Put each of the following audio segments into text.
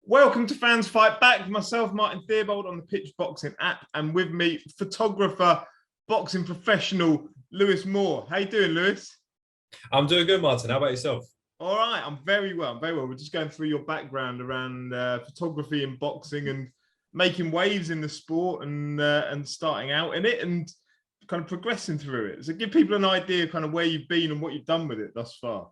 Welcome to Fans Fight Back. Myself, Martin Theobald, on the Pitch Boxing app, and with me, photographer, boxing professional, Lewis Moore. How you doing, Lewis? I'm doing good, Martin. How about yourself? All right, I'm very well. I'm very well. We're just going through your background around photography and boxing and making waves in the sport and starting out in it and kind of progressing through it. So give people an idea of kind of where you've been and what you've done with it thus far.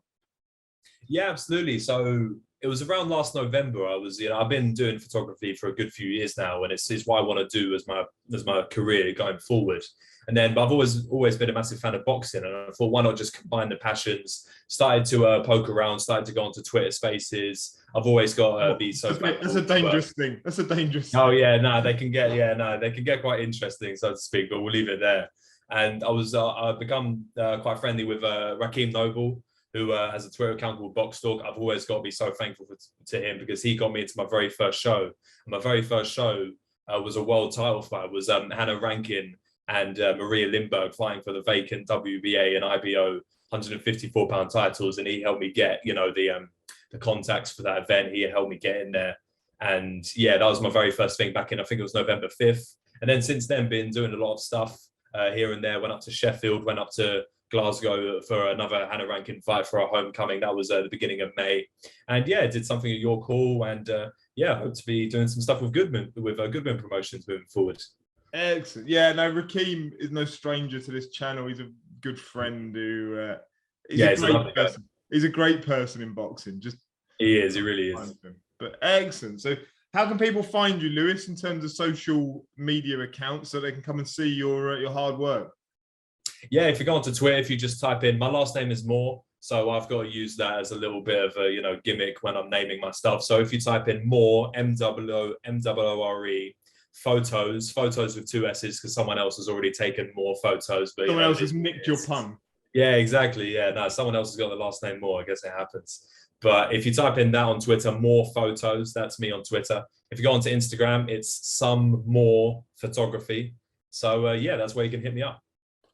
Yeah, absolutely. So it was around last November. I've been doing photography for a good few years now, and it's what I want to do as my career going forward. And then, but I've always been a massive fan of boxing, and I thought, why not just combine the passions? Started to poke around, started to go onto Twitter Spaces. I've always got to be so. That's a dangerous thing. That's a dangerous thing. Oh yeah, no, they can get quite interesting, so to speak. But we'll leave it there. And I've become quite friendly with Raheem Noble, who has a Twitter account called Box Talk. I've always got to be so thankful to him because he got me into my very first show. And my very first show was a world title fight. It was Hannah Rankin and Maria Lindbergh fighting for the vacant WBA and IBO 154-pound titles, and he helped me get the contacts for that event. He helped me get in there, and yeah, that was my very first thing back in, I think it was November 5th. And then since then, been doing a lot of stuff here and there. Went up to Sheffield, went up to Glasgow for another Hannah Rankin fight for our homecoming. That was the beginning of May, and yeah, did something at your call, and hope to be doing some stuff with Goodman Promotions moving forward. Excellent. Yeah, no, Raheem is no stranger to this channel. He's a good friend who he's a great person in boxing. He really is. But excellent. So how can people find you, Lewis, in terms of social media accounts so they can come and see your hard work? Yeah, if you go onto Twitter, if you just type in, my last name is Moore, so I've got to use that as a little bit of a gimmick when I'm naming my stuff. So if you type in Moore, MOORE, photos with two S's, because someone else has already taken more photos. But someone else has nicked your pun. Yeah, exactly. Yeah, no, someone else has got the last name Moore. I guess it happens. But if you type in that on Twitter, More Photos, that's me on Twitter. If you go onto Instagram, it's Some More Photography. So yeah, that's where you can hit me up.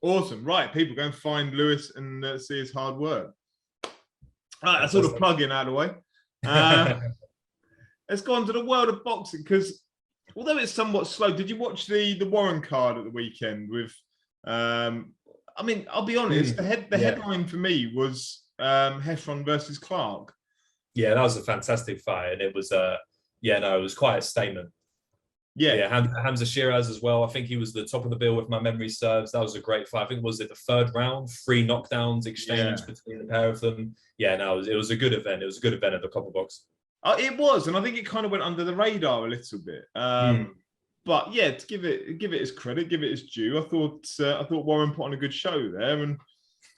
Awesome. Right, people, go and find Lewis and see his hard work. All right, that's all the plug-in out of the way. Let's go on to the world of boxing, because although it's somewhat slow, did you watch the Warren card at the weekend with I mean, I'll be honest, the headline for me was Heffron versus Clark. Yeah, that was a fantastic fight, and it was it was quite a statement. Yeah, Hamza Shiraz as well. I think he was the top of the bill, if my memory serves. That was a great fight. I think was it the third round, 3 knockdowns exchanged between the pair of them. Yeah, no, it was a good event. It was a good event at the Copper Box. It was, and I think it kind of went under the radar a little bit. But yeah, to give it its credit, give it its due. I thought Warren put on a good show there, and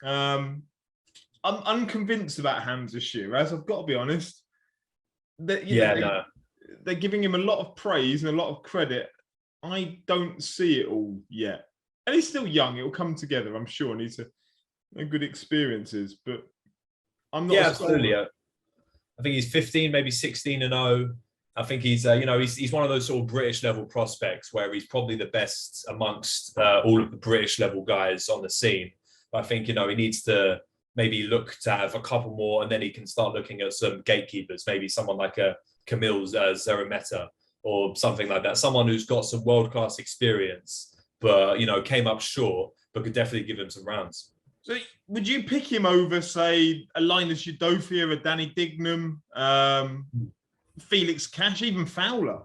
I'm unconvinced about Hamza Shiraz. I've got to be honest. They're giving him a lot of praise and a lot of credit. I don't see it all yet, and he's still young. It will come together, I'm sure. Needs a good experiences, but I'm not. Yeah, absolutely. I think he's 15, maybe 16-0. I think he's, he's one of those sort of British level prospects where he's probably the best amongst all of the British level guys on the scene. But I think, he needs to maybe look to have a couple more, and then he can start looking at some gatekeepers, maybe someone like a Camille Zerameta or something like that. Someone who's got some world-class experience, but, came up short, but could definitely give him some rounds. So would you pick him over, say, a Linus Udofia, a Danny Dignam, Felix Cash, even Fowler?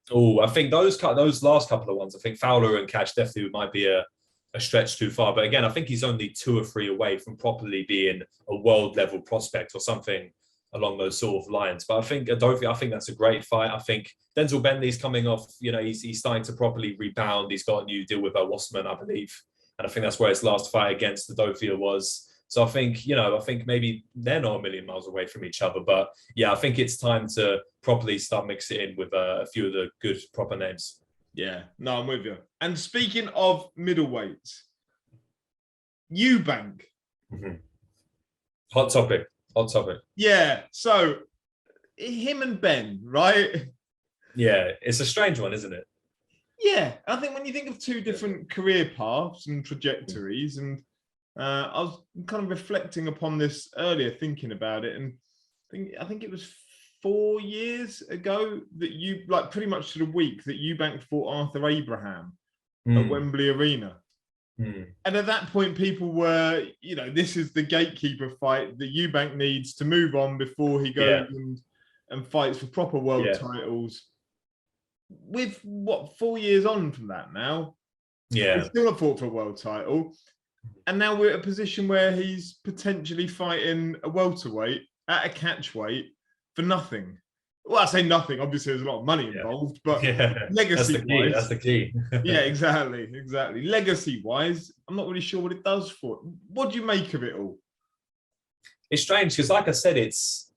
Oh, I think those last couple of ones, I think Fowler and Cash definitely might be a stretch too far. But again, I think he's only 2 or 3 away from properly being a world level prospect or something along those sort of lines. But I think Udofia, I think that's a great fight. I think Denzel Bentley's coming off, he's starting to properly rebound. He's got a new deal with Wasserman, I believe. And I think that's where his last fight against Udofia was. So I think, maybe they're not a million miles away from each other. But yeah, I think it's time to properly start mixing it in with a few of the good proper names. Yeah, no, I'm with you. And speaking of middleweights, Eubank. Mm-hmm. Hot topic. Yeah, so him and Benn, right? Yeah, it's a strange one, isn't it? Yeah, I think when you think of 2 different career paths and trajectories, and I was kind of reflecting upon this earlier, thinking about it, and I think it was 4 years ago that you like pretty much to the week that Eubank fought Arthur Abraham at Wembley Arena. And at that point, people were, this is the gatekeeper fight that Eubank needs to move on before he goes and fights for proper world titles. With what, 4 years on from that now? He's still not fought for a world title. And now we're at a position where he's potentially fighting a welterweight at a catchweight for nothing. Well, I say nothing. Obviously, there's a lot of money involved, but legacy-wise, that's the key. yeah, exactly. Legacy-wise, I'm not really sure what it does for it. What do you make of it all? It's strange because, like I said, it's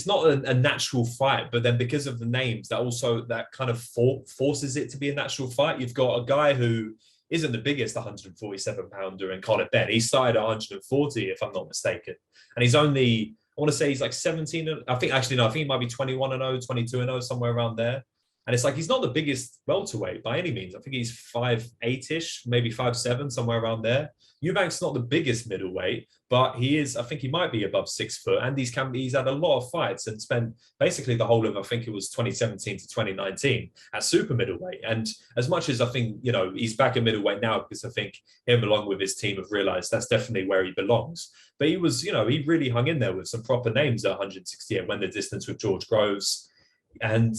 not a natural fight, but then because of the names, that kind of forces it to be a natural fight. You've got a guy who isn't the biggest 147-pounder in Conor Benn. He started at 140, if I'm not mistaken, and he's only, I want to say he's like 17. I think he might be 21-0, 22-0, somewhere around there. And it's like, he's not the biggest welterweight by any means. I think he's 5'8"-ish, maybe 5'7", somewhere around there. Eubank's not the biggest middleweight, but he is, I think he might be above 6 foot. And he's had a lot of fights and spent basically the whole of, I think it was 2017 to 2019 at super middleweight. And as much as I think, he's back at middleweight now, because I think him along with his team have realized that's definitely where he belongs. But he was, he really hung in there with some proper names at 168, went the distance with George Groves. And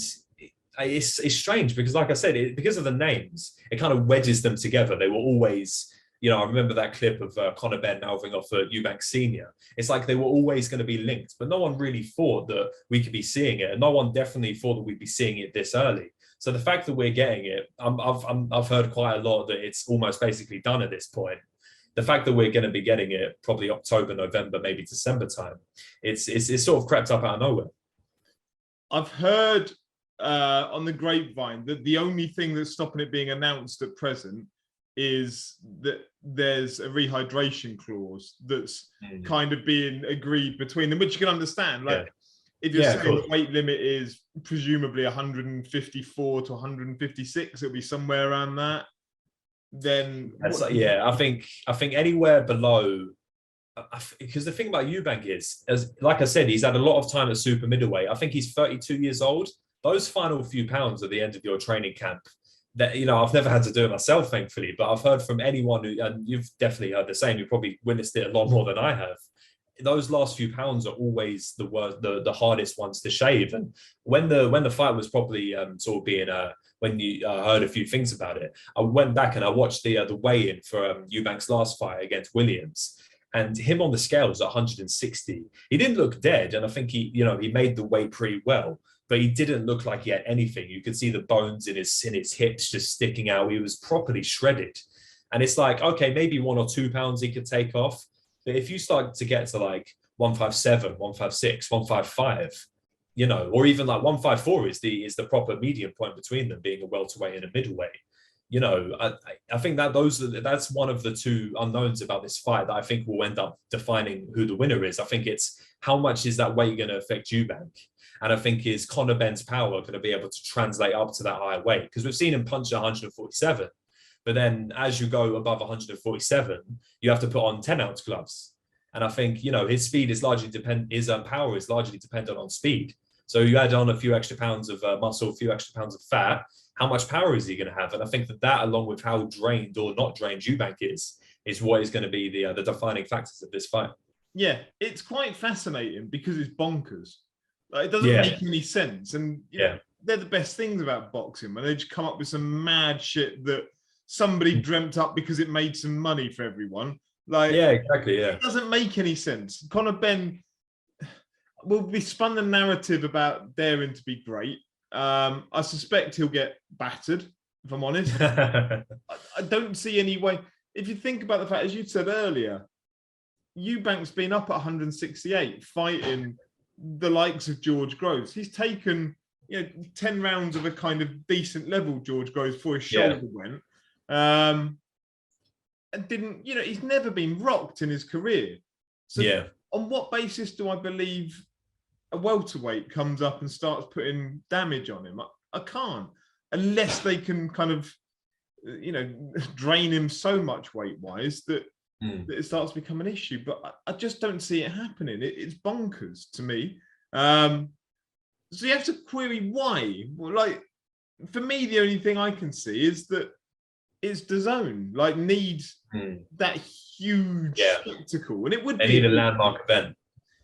it's strange because, like I said, because of the names, it kind of wedges them together. They were always, I remember that clip of Conor Benn mouthing off at Eubank Sr. It's like they were always going to be linked, but no one really thought that we could be seeing it. And no one definitely thought that we'd be seeing it this early. So the fact that we're getting it, I've heard quite a lot that it's almost basically done at this point. The fact that we're going to be getting it probably October, November, maybe December time, it's sort of crept up out of nowhere. I've heard on the grapevine that the only thing that's stopping it being announced at present is that there's a rehydration clause that's kind of being agreed between them, which you can understand. Like, if you're saying the weight limit is presumably 154 to 156, it'll be somewhere around that. Then I think anywhere below, because the thing about Eubank is, like I said, he's had a lot of time at super middleweight. I think he's 32 years old. Those final few pounds at the end of your training camp, that I've never had to do it myself, thankfully, but I've heard from anyone who, and you've definitely heard the same, you probably witnessed it a lot more than I have. Those last few pounds are always the hardest ones to shave. And when the fight was probably sort of being when you heard a few things about it, I went back and I watched the weigh-in for Eubank's last fight against Williams. And him on the scales at 160, he didn't look dead, and I think he made the weight pretty well. But he didn't look like he had anything. You could see the bones in his hips just sticking out. He was properly shredded. And it's like, okay, maybe 1 or 2 pounds he could take off. But if you start to get to like 157, 156, 155, or even like 154 is the proper median point between them, being a welterweight and a middleweight. I think that's one of the two unknowns about this fight that I think will end up defining who the winner is. I think it's how much is that weight going to affect Eubank? And I think is Conor Benn's power going to be able to translate up to that higher weight? Because we've seen him punch at 147. But then as you go above 147, you have to put on 10-ounce gloves. And I think, his speed is largely his power is largely dependent on speed. So you add on a few extra pounds of muscle, a few extra pounds of fat, how much power is he going to have? And I think that along with how drained or not drained Eubank is what is going to be the defining factors of this fight. Yeah, it's quite fascinating because it's bonkers. Like, it doesn't make any sense. And they're the best things about boxing, when they just come up with some mad shit that somebody dreamt up because it made some money for everyone. Like, yeah, exactly. Yeah, it doesn't make any sense. Conor Benn will be spun the narrative about daring to be great. I suspect he'll get battered, if I'm honest. I don't see any way. If you think about the fact, as you said earlier, Eubank's been up at 168 fighting the likes of George Groves. He's taken 10 rounds of a kind of decent level George Groves before his shoulder went. And didn't, he's never been rocked in his career. So on what basis do I believe a welterweight comes up and starts putting damage on him? I can't, unless they can kind of, drain him so much weight-wise that it starts to become an issue. But I just don't see it happening. It's bonkers to me. So you have to query why. Well, like, for me, the only thing I can see is that it's DAZN, like, needs that huge spectacle. And it would They be need a landmark event.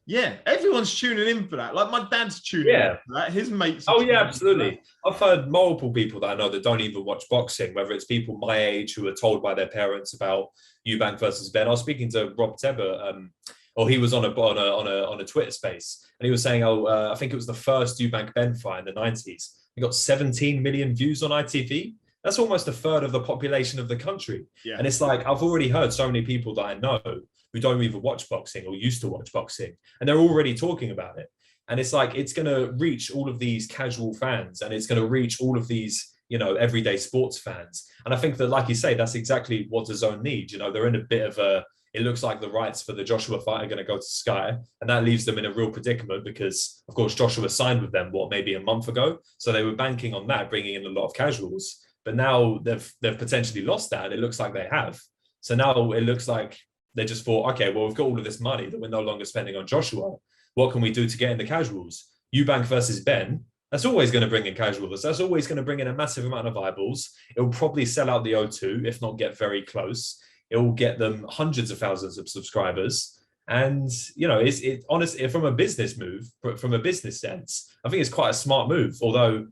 Yeah, everyone's tuning in for that. Like, my dad's tuning in for that. His mates are tuning in absolutely. I've heard multiple people that I know that don't even watch boxing, whether it's people my age who are told by their parents about Eubank versus Benn. I was speaking to Rob Tebber, or he was on a Twitter space, and he was saying, I think it was the first Eubank Benn fight in the 90s. He got 17 million views on ITV. That's almost a third of the population of the country. Yeah. And it's like, I've already heard so many people that I know who don't even watch boxing or used to watch boxing, and they're already talking about it. And it's like, it's going to reach all of these casual fans, and it's going to reach all of these, everyday sports fans. And I think that, like you say, that's exactly what DAZN needs. They're in a bit of it looks like the rights for the Joshua fight are going to go to Sky, and that leaves them in a real predicament because, of course, Joshua signed with them, maybe a month ago. So they were banking on that, bringing in a lot of casuals. But now they've potentially lost that, and it looks like they have. So now it looks like they just thought, okay, well, we've got all of this money that we're no longer spending on Joshua. What can we do to get in the casuals? Eubank versus Benn, that's always going to bring in casuals. That's always going to bring in a massive amount of eyeballs. It will probably sell out the O2, if not get very close. It will get them hundreds of thousands of subscribers. And, it's honestly, from a business move, from a business sense, I think it's quite a smart move. Although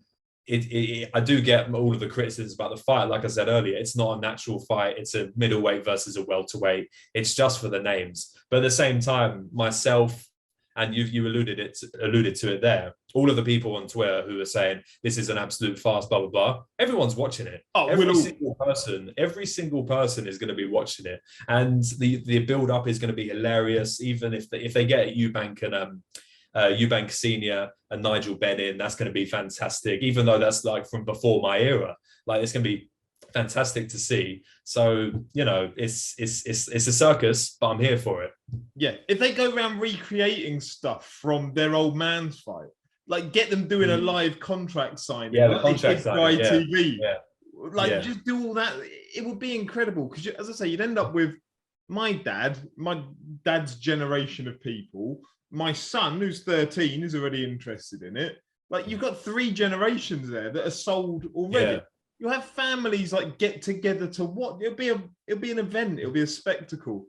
I do get all of the criticisms about the fight. Like I said earlier, it's not a natural fight. It's a middleweight versus a welterweight. It's just for the names. But at the same time, myself, and you alluded to it there, all of the people on Twitter who are saying this is an absolute farce, blah, blah, blah, everyone's watching it. Every single person is going to be watching it. And the build-up is going to be hilarious, even if they get Eubank and Eubank Sr. and Nigel Benn in, that's going to be fantastic, even though that's like from before my era. Like, it's going to be fantastic to see. So, it's a circus, but I'm here for it. Yeah, if they go around recreating stuff from their old man's fight, like, get them doing a live contract signing. Yeah, the contract signing. TV. Yeah. Like, just do all that. It would be incredible because, as I say, you'd end up with my dad's generation of people. My son, who's 13, is already interested in it. Like, you've got 3 generations there that are sold already. Yeah. You have families like get together to what? It'll be an event. It'll be a spectacle.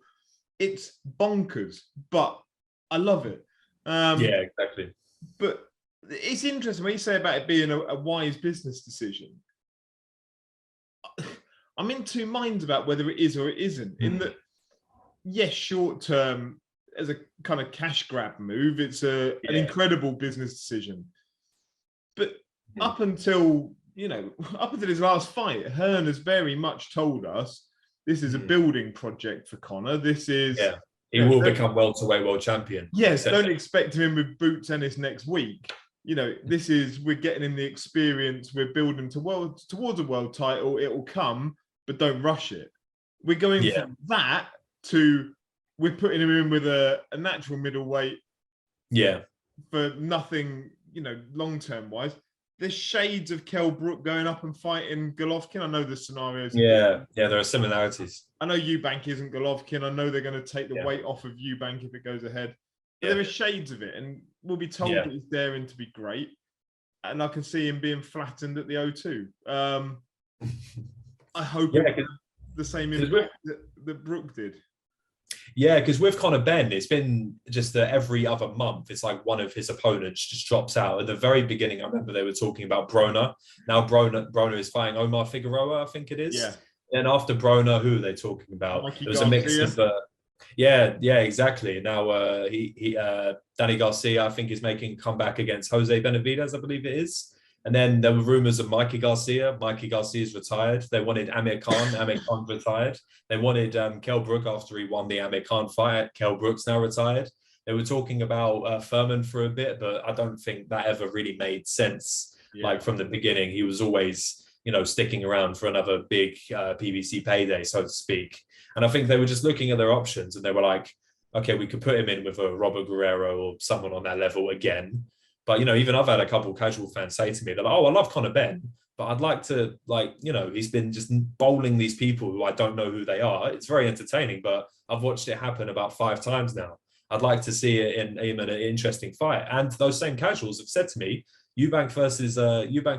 It's bonkers, but I love it. Yeah, exactly. But it's interesting when you say about it being a wise business decision. I'm in 2 minds about whether it is or it isn't. In that, yes, short term, as a kind of cash grab move, it's an incredible business decision. But up until his last fight, Hearn has very much told us this is a building project for Conor. This is he will become welterweight world champion. Yes, don't expect him with boot tennis next week. This is, we're getting him the experience. We're building towards a world title. It will come, but don't rush it. We're going from that to we're putting him in with a natural middleweight. Yeah, for nothing, long term wise. There's shades of Kell Brook going up and fighting Golovkin. I know the scenarios. Yeah, there are similarities. I know Eubank isn't Golovkin. I know they're going to take the weight off of Eubank if it goes ahead. But there are shades of it, and we'll be told that he's daring to be great. And I can see him being flattened at the O2. I hope the same impact that Brook did. Yeah, because with Conor Benn, it's been just every other month, it's like one of his opponents just drops out. At the very beginning, I remember they were talking about Broner. Now Broner is fighting Omar Figueroa, I think it is. Yeah. And after Broner, who are they talking about? There was a mix of... exactly. Now Danny Garcia, I think, is making a comeback against Jose Benavidez, I believe it is. And then there were rumors of Mikey Garcia. Mikey Garcia's retired. They wanted Amir Khan. Amir Khan's retired. They wanted Kell Brook after he won the Amir Khan fight. Kell Brook's now retired. They were talking about Furman for a bit, but I don't think that ever really made sense. Like, from the beginning, he was always, sticking around for another big PBC payday, so to speak. And I think they were just looking at their options, and they were like, okay, we could put him in with a Robert Guerrero or someone on that level again. But, even I've had a couple of casual fans say to me, they're like, oh, I love Conor Benn, but I'd like to, he's been just bowling these people who I don't know who they are. It's very entertaining, but I've watched it happen about 5 times now. I'd like to see it in an interesting fight. And those same casuals have said to me, Eubank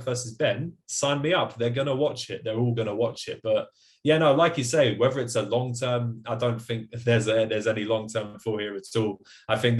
versus Benn, sign me up. They're gonna watch it. They're all gonna watch it. But yeah, no, like you say, whether it's a long term, I don't think there's any long term for here at all. I think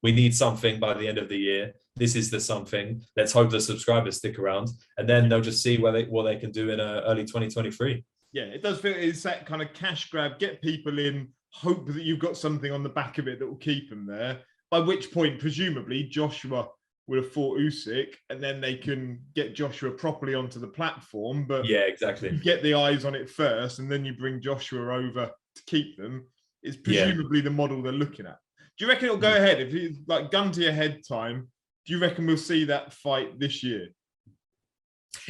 we need something by the end of the year. This is the something. Let's hope the subscribers stick around, and then they'll just see what they can do in early 2023. Yeah, it does feel it's that kind of cash grab, get people in, hope that you've got something on the back of it that will keep them there. By which point, presumably, Joshua would have fought Usyk, and then they can get Joshua properly onto the platform. But yeah, exactly. You get the eyes on it first, and then you bring Joshua over to keep them. Is presumably the model they're looking at. Do you reckon it'll go ahead? If you like gun to your head time, do you reckon we'll see that fight this year?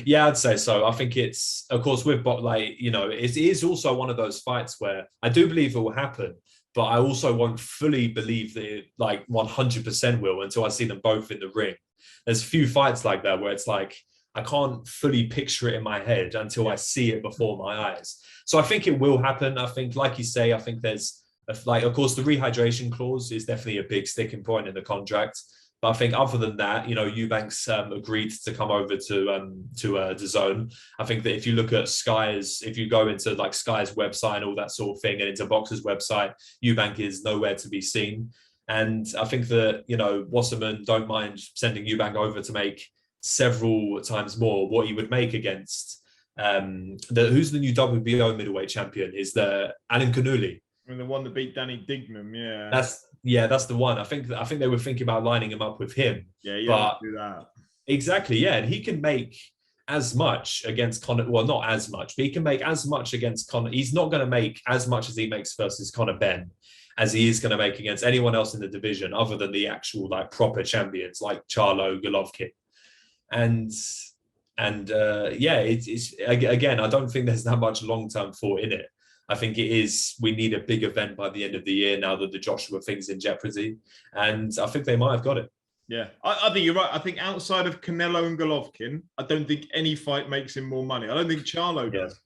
Yeah, I'd say so. I think it's, of course, with it is also one of those fights where I do believe it will happen, but I also won't fully believe that it 100% will until I see them both in the ring. There's a few fights like that where it's like, I can't fully picture it in my head until I see it before my eyes. So I think it will happen. I think, like you say, I think there's, of course, the rehydration clause is definitely a big sticking point in the contract. But I think other than that, Eubank's agreed to come over to DAZN. I think that if you look at Sky's, if you go into Sky's website and all that sort of thing, and into Box's website, Eubank is nowhere to be seen. And I think that, Wasserman don't mind sending Eubank over to make several times more what he would make against who's the new WBO middleweight champion? Is the Alan Canuli. And the one that beat Danny Dignam, that's the one. I think they were thinking about lining him up with him. Yeah, you have to do that. Exactly, yeah. And he can make as much against Conor. Well, not as much, but he can make as much against Conor. He's not going to make as much as he makes versus Conor Benn as he is going to make against anyone else in the division, other than the actual proper champions like Charlo, Golovkin. It's again, I don't think there's that much long-term thought in it. I think we need a big event by the end of the year now that the Joshua thing's in jeopardy. And I think they might have got it. Yeah, I think you're right. I think outside of Canelo and Golovkin, I don't think any fight makes him more money. I don't think Charlo does.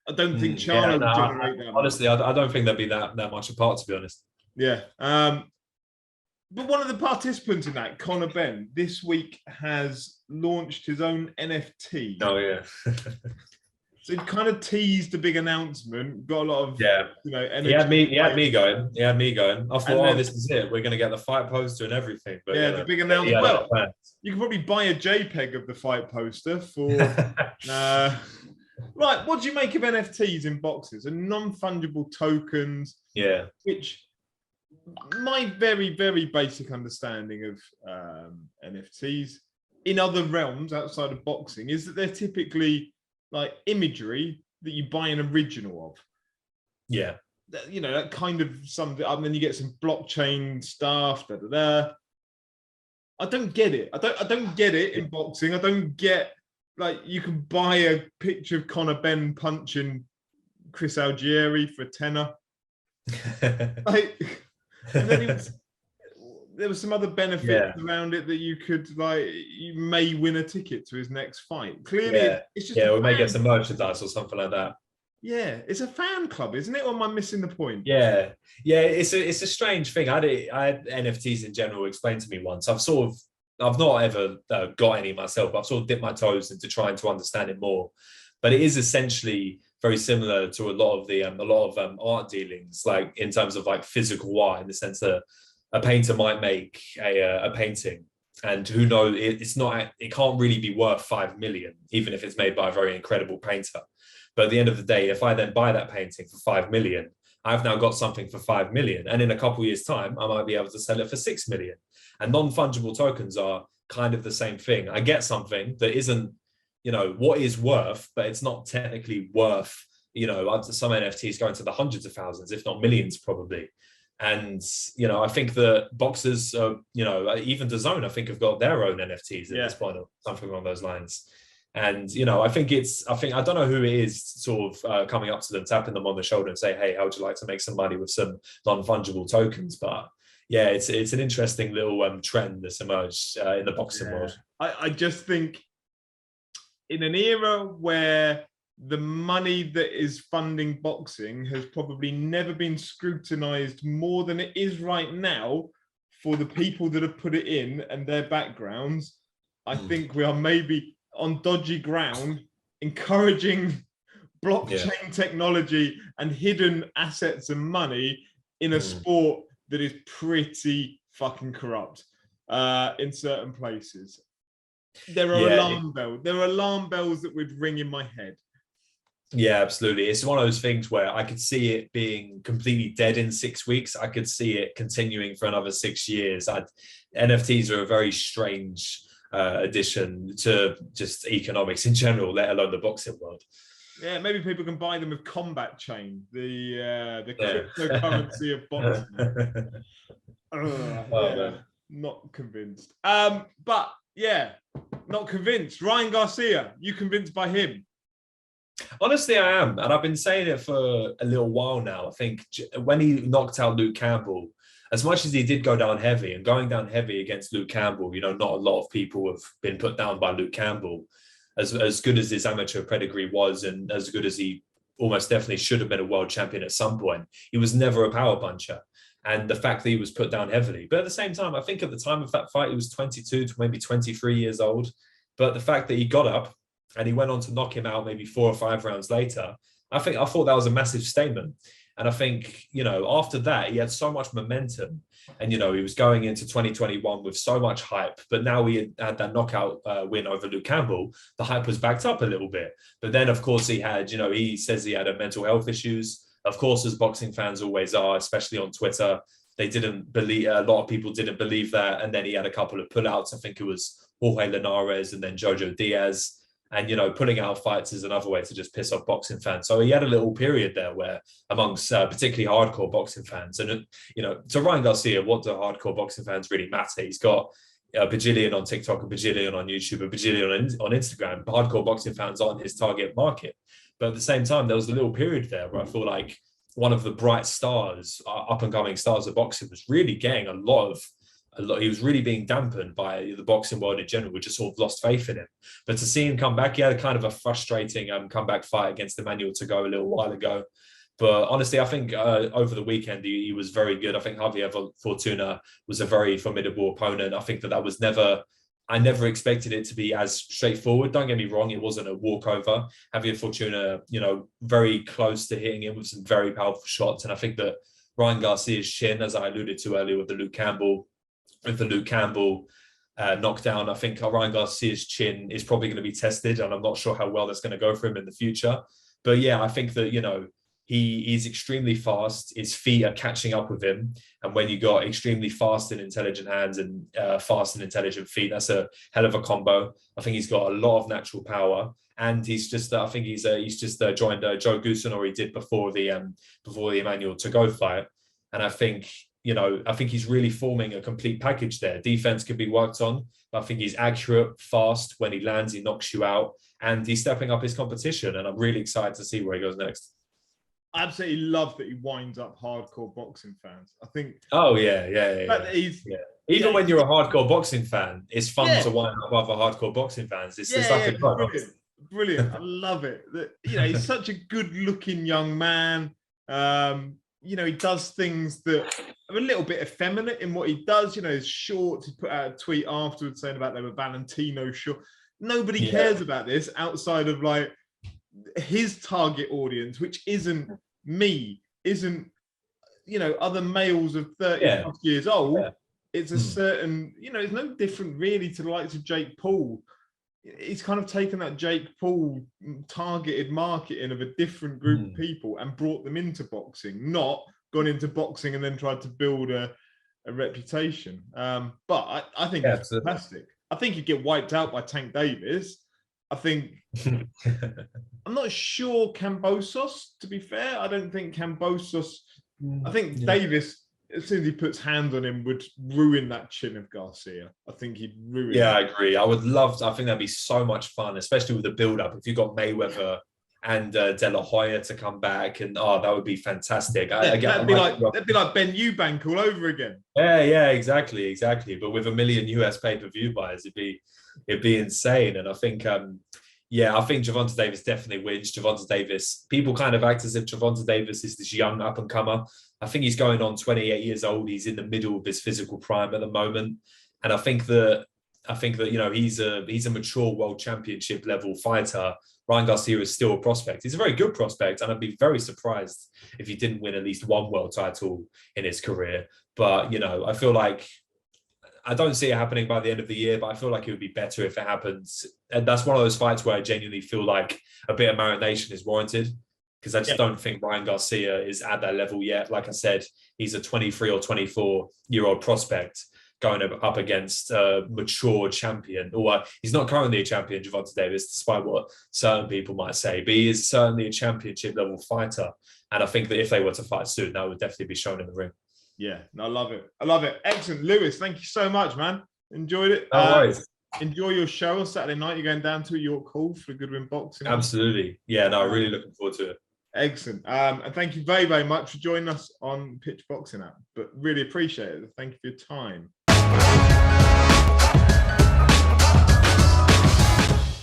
I don't think Charlo would generate that. Honestly, I don't think there'd be that much apart, to be honest. Yeah. But one of the participants in that, Conor Benn, this week has launched his own NFT. Oh, yeah. So he kind of teased a big announcement, got a lot of energy. He had me going. I thought, this is it. We're going to get the fight poster and everything. But the big announcement. Well, you can probably buy a JPEG of the fight poster for. Right, what do you make of NFTs in boxes and non-fungible tokens? Yeah, which my very, very basic understanding of NFTs in other realms outside of boxing is that they're typically imagery that you buy an original of. Yeah. That kind of something. And then you get some blockchain stuff. I don't get it. I don't get it in boxing. I don't get you can buy a picture of Conor Benn punching Chris Algieri for a tenner. And then there was some other benefits around it that you could you may win a ticket to his next fight. Clearly, it's just we may get some merchandise or something like that. Yeah, it's a fan club, isn't it? Or am I missing the point? Yeah. It's a strange thing. I had NFTs in general explained to me once. I've not ever got any myself, but I've sort of dipped my toes into trying to understand it more. But it is essentially very similar to a lot of art dealings, in terms of physical art, in the sense that a painter might make a painting, and who knows, it can't really be worth 5 million, even if it's made by a very incredible painter. But at the end of the day, if I then buy that painting for 5 million, I've now got something for 5 million. And in a couple of years' time, I might be able to sell it for 6 million. And non-fungible tokens are kind of the same thing. I get something that isn't, what is worth, but it's not technically worth, some NFTs going to the hundreds of thousands, if not millions, probably. And, I think that boxers, even DAZN, I think, have got their own NFTs at this point, or something along those lines. And, I don't know who it is sort of coming up to them, tapping them on the shoulder and say, hey, how would you like to make some money with some non-fungible tokens? But yeah, it's an interesting little trend that's emerged in the boxing world. I just think in an era where the money that is funding boxing has probably never been scrutinized more than it is right now for the people that have put it in and their backgrounds, I think we are maybe on dodgy ground, encouraging blockchain technology and hidden assets and money in a sport that is pretty fucking corrupt in certain places. There are alarm bells. There are alarm bells that would ring in my head. Yeah, absolutely. It's one of those things where I could see it being completely dead in 6 weeks. I could see it continuing for another 6 years. NFTs are a very strange addition to just economics in general, let alone the boxing world. Yeah, maybe people can buy them with Combat Chain, the cryptocurrency of boxing. Not convinced. But yeah, not convinced. Ryan Garcia, you convinced by him? Honestly, I am. And I've been saying it for a little while now. I think when he knocked out Luke Campbell, as much as he did go down heavy, and going down heavy against Luke Campbell, not a lot of people have been put down by Luke Campbell. As good as his amateur pedigree was, and as good as he almost definitely should have been a world champion at some point, he was never a power puncher. And the fact that he was put down heavily. But at the same time, I think at the time of that fight, he was 22 to maybe 23 years old. But the fact that he got up and he went on to knock him out maybe 4 or 5 rounds later, I thought that was a massive statement. And I think, after that, he had so much momentum. And, he was going into 2021 with so much hype. But now he had that knockout win over Luke Campbell. The hype was backed up a little bit. But then, of course, he had, he says he had mental health issues. Of course, as boxing fans always are, especially on Twitter, they didn't believe, a lot of people didn't believe that. And then he had a couple of pullouts. I think it was Jorge Linares and then Jojo Diaz. And, pulling out fights is another way to just piss off boxing fans. So he had a little period there where amongst particularly hardcore boxing fans, and, to Ryan Garcia, what do hardcore boxing fans really matter? He's got a bajillion on TikTok, a bajillion on YouTube, a bajillion on Instagram. Hardcore boxing fans aren't his target market. But at the same time, there was a little period there where I feel like one of the bright stars, up and coming stars of boxing, was really getting a lot. He was really being dampened by the boxing world in general. We just sort of lost faith in him. But to see him come back, he had a kind of a frustrating comeback fight against Emmanuel Tagoe a little while ago. But honestly, I think over the weekend, he was very good. I think Javier Fortuna was a very formidable opponent. I think that was I never expected it to be as straightforward. Don't get me wrong, it wasn't a walkover. Javier Fortuna, very close to hitting him with some very powerful shots. And I think that Ryan Garcia's chin, as I alluded to earlier with the Luke Campbell knockdown, I think Ryan Garcia's chin is probably going to be tested, and I'm not sure how well that's going to go for him in the future. But yeah, I think that, he's extremely fast. His feet are catching up with him. And when you got extremely fast and intelligent hands and fast and intelligent feet, that's a hell of a combo. I think he's got a lot of natural power. And he's just, I think he's just joined Joe Goosen, or he did before the Emmanuel Tagoe fight. And I think, he's really forming a complete package there. Defense could be worked on. But I think he's accurate, fast. When he lands, he knocks you out. And he's stepping up his competition. And I'm really excited to see where he goes next. I absolutely love that he winds up hardcore boxing fans. I think. Oh yeah. Even when you're a hardcore boxing fan, it's fun to wind up other hardcore boxing fans. It's like brilliant. I love it. He's such a good-looking young man. He does things that are a little bit effeminate in what he does. His shorts. He put out a tweet afterwards saying about they were Valentino shorts. Nobody cares about this outside of like his target audience, which isn't me, isn't other males of 30 plus years old. It's a certain, it's no different really to the likes of Jake Paul. He's kind of taken that Jake Paul targeted marketing of a different group of people and brought them into boxing, not gone into boxing and then tried to build a reputation. But I think it's fantastic. I think he'd get wiped out by Tank Davis. I think I'm not sure Kambosos, to be fair. I don't think Kambosos. I think Davis, as soon as he puts hands on him, would ruin that chin of Garcia. I think he'd ruin it. I agree. I think that'd be so much fun, especially with the build-up. If you got Mayweather and De La Hoya to come back, and that would be fantastic. That'd be like Benn Eubank all over again. Yeah, exactly. But with 1 million US pay-per-view buyers, it'd be insane. And I think I think Gervonta Davis definitely wins. Gervonta Davis, people kind of act as if Gervonta Davis is this young up-and-comer. I think he's going on 28 years old. He's in the middle of his physical prime at the moment. And I think that I think that, you know, he's a mature world championship level fighter. Ryan Garcia is still a prospect. He's a very good prospect, and I'd be very surprised if he didn't win at least one world title in his career. But, you know, I feel like I don't see it happening by the end of the year, but I feel like it would be better if it happens. And that's one of those fights where I genuinely feel like a bit of marination is warranted, because I just don't think Ryan Garcia is at that level yet. Like I said, he's a 23 or 24-year-old prospect going up against a mature champion. Or he's not currently a champion, Gervonta Davis, despite what certain people might say, but he is certainly a championship level fighter. And I think that if they were to fight soon, that would definitely be shown in the ring. Yeah, I love it. I love it. Excellent. Lewis, thank you so much, man. Enjoyed it. No worries. Enjoy your show on Saturday night. You're going down to York Hall for Goodwin Boxing. Absolutely. Yeah, no, really looking forward to it. Excellent. And thank you very, very much for joining us on Pitch Boxing app. But really appreciate it. Thank you for your time.